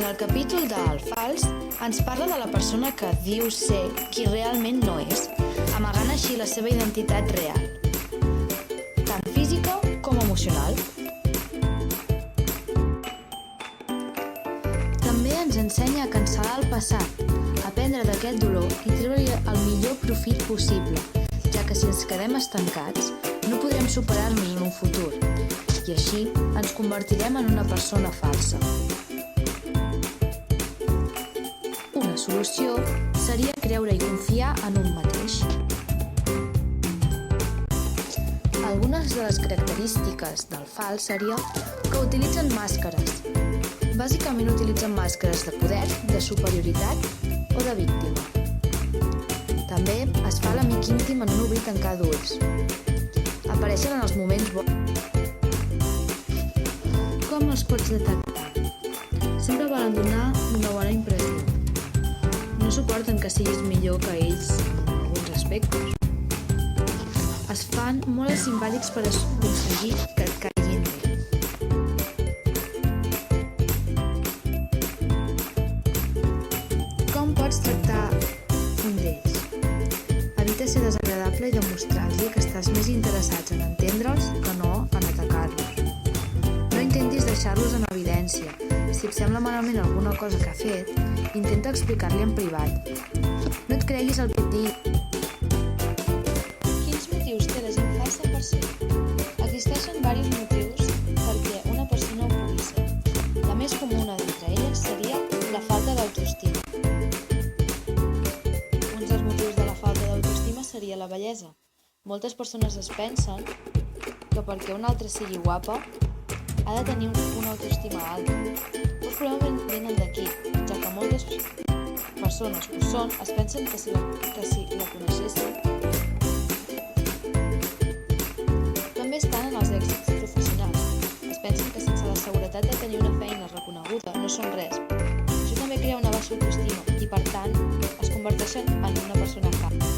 el capítol del fals ens parla de la persona que diu ser qui realment no és, amagant així la seva identitat real, tant física com emocional. També ens ensenya a cancel·lar el passat, aprendre d'aquest dolor i treure-li el millor profit possible, ja que si ens quedem estancats no podrem superar-nos en un futur i així ens convertirem en una persona falsa. Una solució seria creure i confiar en un mateix. Algunes de les característiques del fals seria que utilitzen màscares. Bàsicament utilitzen màscares de poder, de superioritat o de víctima. També es fa l'amic íntim en un obrir i tancar d'ulls. Apareixen en els moments bons. Com els pots detectar? Sempre volen donar una bona impressió. No suporten que siguis millor que ells en alguns aspectes. Es fan molt simpàtics per aconseguir que et caiguin bé. Com pots tractar un d'ells? Evita ser desagradable i demostrar-li que estàs més interessats en entendre'ls que no en atacar-los. No intentis deixar-los en evidència. Si et sembla malament alguna cosa que ha fet, intenta explicar-li en privat. No et creguis el que et digui. Quins motius té la gent falsa per ser? Existeixen diversos motius perquè una persona ho pugui ser. La més comuna d'entre elles seria la falta d'autoestima. Un dels motius de la falta d'autoestima seria la bellesa. Moltes persones es pensen que perquè una altra sigui guapa ha de tenir una autoestima alta. Els problemes venen d'aquí, ja que moltes persones que ho són es pensen que si la coneixessin. També estan en els èxits professionals. Es pensen que sense la seguretat de tenir una feina reconeguda no són res. Això també crea una baixa autoestima i, per tant, es converteixen en una persona falsa.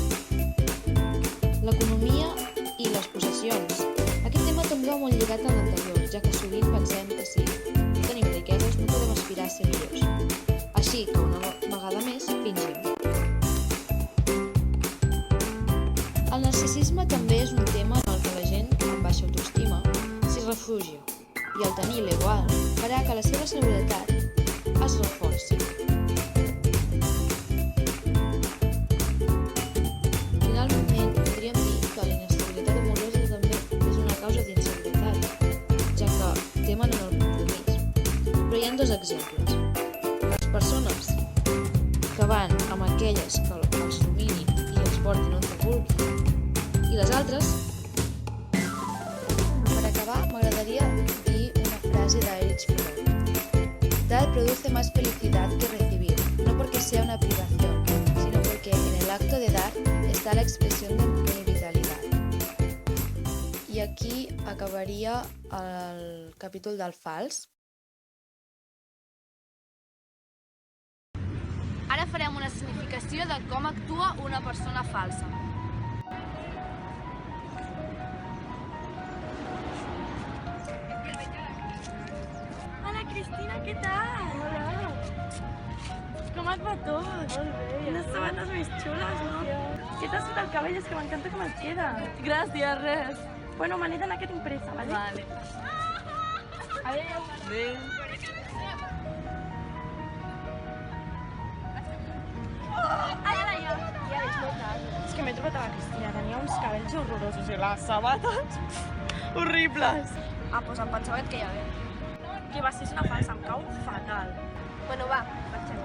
L'economia i les possessions. Aquest tema també va molt lligat a l'anterior, ja que sovint pensem que si no tenim riqueses no podem aspirar a ser millors. Així que una vegada més fingim. El narcisisme també és un tema en el que la gent amb baixa autoestima s'hi refugia i el tenir l'ego alt farà que la seva seguretat es reforci. Finalment, podríem dir que la inestabilitat amorosa també és una causa d'inseguretat, ja que temen en el compromís. Però hi ha dos exemples. Les persones que van amb aquelles que els dominin i els portin on vulguin, i les altres. Per acabar, m'agradaria dir una frase d'Erich Fromm. Dar produce más felicidad que recibir, no porque sea una privación, sino porque en el acto de dar está la expresión de mi vitalidad. I aquí acabaria el capítol del fals. Ara farem una significació de com actua una persona falsa. Hola, Cristina, què tal? Hola. Com et va tot? Molt bé. Unes sabates més xules, no? Què t'has fet el cabell? És que m'encanta com et queda. Gràcies, res. Bueno, me n'he d'anar a aquesta impresa, vale? Vale. Adéu. Adéu. És que m'he trobat a la Cristina, tenia uns cabells horrorosos i les sabates horribles. Ah, doncs em pensava que ja ve. Que va ser una falsa, em cau fatal. Bueno, va, marxem.